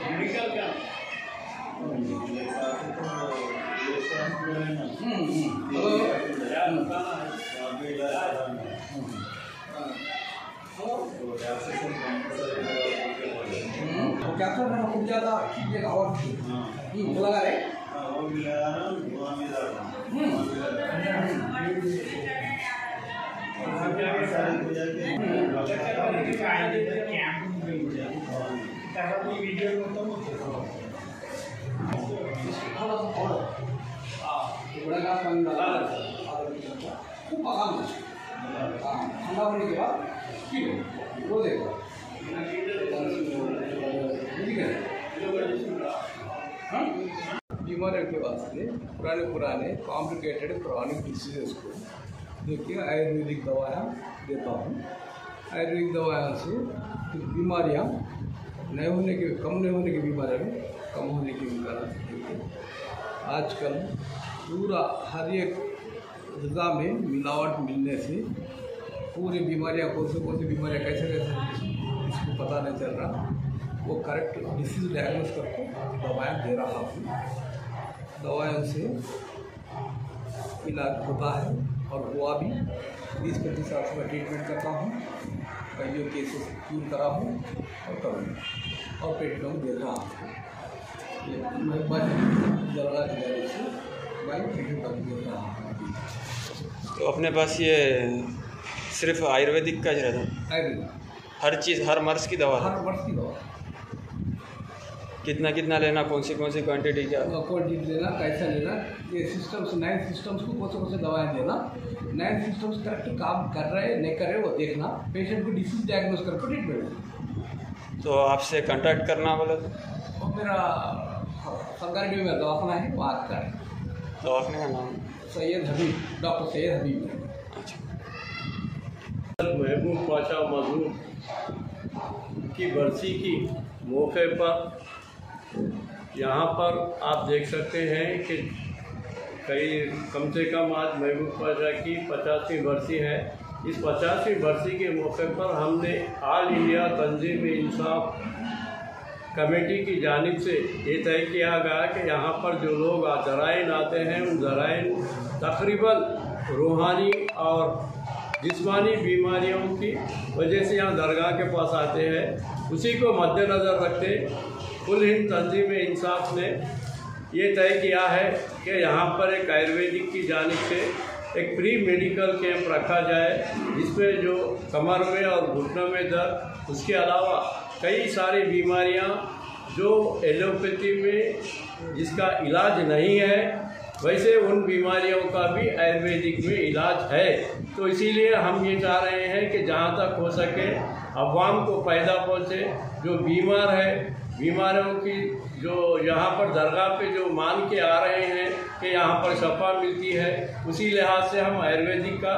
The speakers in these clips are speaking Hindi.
मेडिकल का कैप्चर खूब ज़्यादा कीजिएगा और लगा रहे खूब आराम ठंडा होने के बाद वो देखो बीमारियों के वास्ते पुराने कॉम्प्लिकेटेड क्रॉनिक डिसीजेस को देखिए आयुर्वेदिक दवाएं देता हूँ। आयुर्वेदिक दवाओं से बीमारियाँ कम नहीं होने की बीमारियाँ में कम होने की करा सकते हैं। आजकल पूरा हर एक ग़िज़ा में मिलावट मिलने से पूरी बीमारियाँ कौन सी बीमारियाँ कैसे इसको पता नहीं चल रहा। वो करेक्ट डिसीज़ डायग्नोस करके दवाएं दे रहा हूँ। दवाओं से इलाज होता है और हुआ भी 20-25 से मैं ट्रीटमेंट करता हूँ। कई केसेस क्यूर करा हूँ और करूँगा और पेशेंटों को दे रहा हूँ। मैं जल्दा से मैं पेशेंटों को दे रहा हूँ। तो अपने पास ये सिर्फ आयुर्वेदिक का ही रहता है? आयुर्वेदिक हर चीज़, हर मर्ज़ की दवा? हर मर्ज़ की दवा। कितना लेना, कौन सी क्वांटिटी, क्या क्वांटिटी लेना, कैसा लेना, ये सिस्टम्स 9 सिस्टम्स को कौन से दवाएं देना, 9 सिस्टम्स करेक्ट काम कर रहे नहीं कर रहे वो देखना, पेशेंट को डिसीज डायग्नोस करके ट्रीटमेंट। तो आपसे कांटेक्ट करना बोले तो मेरा सरकारी में दवाखाना है, वहाँ का है। दवाखाने का नाम सैयद हबीब, डॉक्टर सैयद हबीब। अच्छा। महबूब पाशा मजहूर की बरसी की मौके पर यहाँ पर आप देख सकते हैं कि कम से कम आज महबूब पाशा की 50वीं बरसी है। इस 50वीं बरसी के मौके पर हमने ऑल इंडिया तंजीम-ए-इंसाफ कमेटी की जानिब से ये तय किया गया कि यहाँ पर जो लोग ज़राइन आते हैं उन ज़राइन तकरीबन रूहानी और जिस्मानी बीमारियों की वजह से यहाँ दरगाह के पास आते हैं। उसी को मद्देनज़र रखते कुल हिंद तंजीम-ए-इंसाफ ने ये तय किया है कि यहाँ पर एक आयुर्वेदिक की जानिब से एक प्री मेडिकल कैंप रखा जाए, जिसमें जो कमर में और घुटनों में दर्द, उसके अलावा कई सारी बीमारियाँ जो एलोपैथी में जिसका इलाज नहीं है, वैसे उन बीमारियों का भी आयुर्वेदिक में इलाज है। तो इसीलिए हम ये चाह रहे हैं कि जहाँ तक हो सके अवाम को फ़ायदा पहुँचे। जो बीमार है, बीमारियों की जो यहाँ पर दरगाह पे जो मान के आ रहे हैं कि यहाँ पर शफा मिलती है, उसी लिहाज से हम आयुर्वेदिक का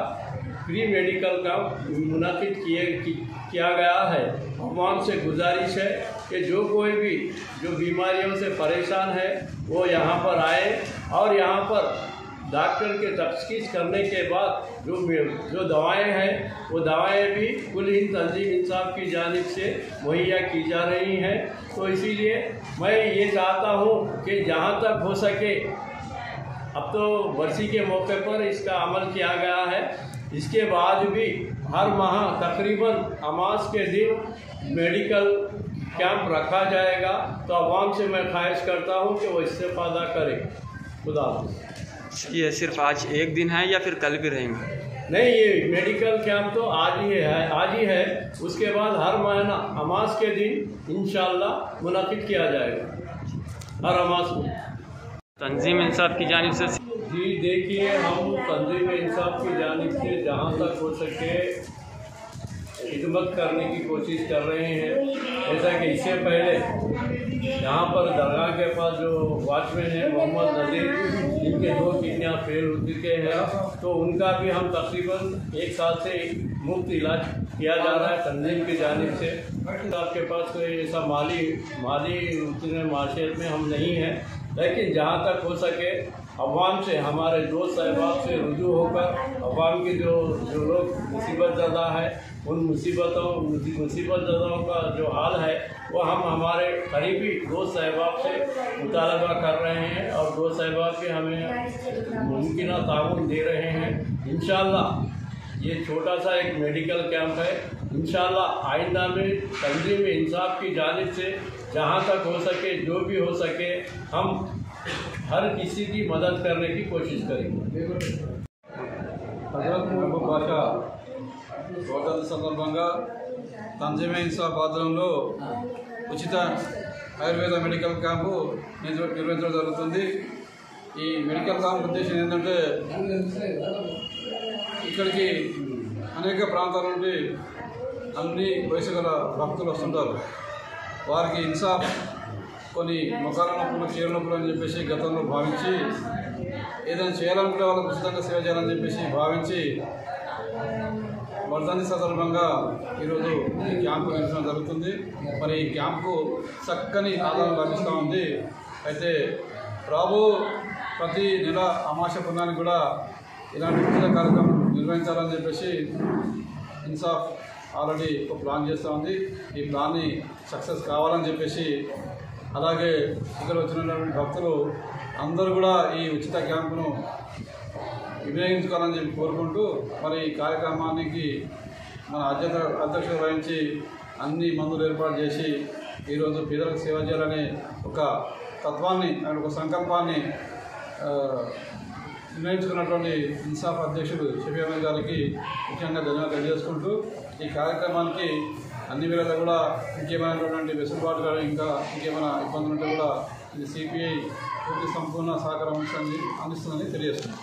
प्री मेडिकल का मुनाकिद किया गया है। अवाम से गुजारिश है कि जो कोई भी जो बीमारियों से परेशान है वो यहाँ पर आए और यहाँ पर डॉक्टर के तशख़ीस करने के बाद जो दवाएं हैं वो दवाएं भी कुल हिंद तंजीम-ए-इंसाफ की जानिब से मुहैया की जा रही हैं। तो इसीलिए मैं ये चाहता हूँ कि जहाँ तक हो सके, अब तो बरसी के मौके पर इसका अमल किया गया है, इसके बाद भी हर माह तकरीबन अमास के दिन मेडिकल कैंप रखा जाएगा। तो आवाम से मैं ख्वाहिश करता हूँ कि वो इस्तेफ़ादा करें। खुदा हाफ़िज़। ये सिर्फ आज एक दिन है या फिर कल भी रहेंगे? नहीं, ये मेडिकल कैंप तो आज ही है। उसके बाद हर महीना अमास के दिन इंशाअल्लाह मुनाकिद किया जाएगा, हर अमास में। तंजीम-ए-इंसाफ की जानिब से जी देखिए, हम तंजीम-ए-इंसाफ की जानिब से जहाँ तक हो सके खिदमत करने की कोशिश कर रहे हैं। जैसा कि इससे पहले यहाँ पर दरगाह के पास जो वॉचमैन है मोहम्मद नज़ीर, जिनके 2 किडनियाँ फेल हो चुके हैं, तो उनका भी हम तकरीबन 1 साल से मुफ्त इलाज किया जा रहा है तंजीम की जानिब से। आपके पास कोई ऐसा माली उतने माशियत में हम नहीं हैं, लेकिन जहाँ तक हो सके अवाम से, हमारे दोस्त अहबाब से रुजू होकर अवाम की जो लोग मुसीबत ज़दा है, उन मुसीबत ज़दाओं का जो हाल है वो हम हमारे करीबी दोस्त अहबाब से मुतालबा कर रहे हैं और दोस्त अहबाब भी हमें मुमकिन ताउन दे रहे हैं। इंशाअल्लाह ये छोटा सा एक मेडिकल कैंप है, इंशाअल्लाह आइंदा में तंजीम इंसाफ की जानिब से जहाँ तक हो सके, जो भी हो सके, हम हर किसी की मदद करने की कोशिश करेंगे। హజరత్ మహబూబ్ బాషా వర్ధంతి సందర్భంగా తంజీమే ఇన్సాఫ్ ఆధ్వర్యంలో ఉచిత ఆయుర్వేద మెడికల్ క్యాంపు నిర్వహించడం జరుగుతుంది। ఈ మెడికల్ క్యాంప్ ఉద్దేశం ఏంటంటే ఇక్కడికి అనేక ప్రాంతాల నుండి అన్ని వయసు గల భక్తులు వస్తుంటారు। వారికి ఇన్సాఫ్ కొన్ని ముఖాల నొప్పులు, చీర నొప్పులు అని చెప్పేసి గతంలో భావించి ఏదైనా చేయాలనుకునే వాళ్ళకు ఉచితంగా సేవ చేయాలని చెప్పేసి భావించి వర్ధంతి సందర్భంగా ఈరోజు ఈ క్యాంపు నిర్వహించడం జరుగుతుంది। మరి ఈ క్యాంపు చక్కని ఆదరణ లభిస్తూ ఉంది। అయితే ప్రతి నెల అమావాస్య పుణ్యానికి కూడా ఇలాంటి ఉచిత కార్యక్రమం నిర్వహించాలని చెప్పేసి ఇన్సాఫ్ ఆల్రెడీ ఒక ప్లాన్ చేస్తూ ఉంది। ఈ ప్లాన్ని సక్సెస్ కావాలని చెప్పేసి, అలాగే ఇక్కడ వచ్చినటువంటి భక్తులు అందరూ కూడా ఈ ఉచిత క్యాంపును వినియోగించుకోవాలని చెప్పి కోరుకుంటూ, మరి ఈ కార్యక్రమానికి మన అధ్యక్షుడు వహించి అన్ని మందులు ఏర్పాటు చేసి ఈరోజు పేదలకు సేవ చేయాలనే ఒక తత్వాన్ని, ఒక సంకల్పాన్ని నిర్ణయించుకున్నటువంటి ఇన్సాఫ్ అధ్యక్షుడు షఫీ అహ్మద్ గారికి ముఖ్యంగా ధన్యవాదాలు తెలియజేసుకుంటూ, ఈ కార్యక్రమానికి అన్ని వేళలా కూడా ఇంకేమైనటువంటి వెసులుబాటు కానీ ఇంకా ఇంకేమైనా ఇబ్బందులు ఉంటే కూడా ఇది సిపిఐ పూర్తి సంపూర్ణ సహకారం అందిస్తుందని తెలియజేస్తుంది।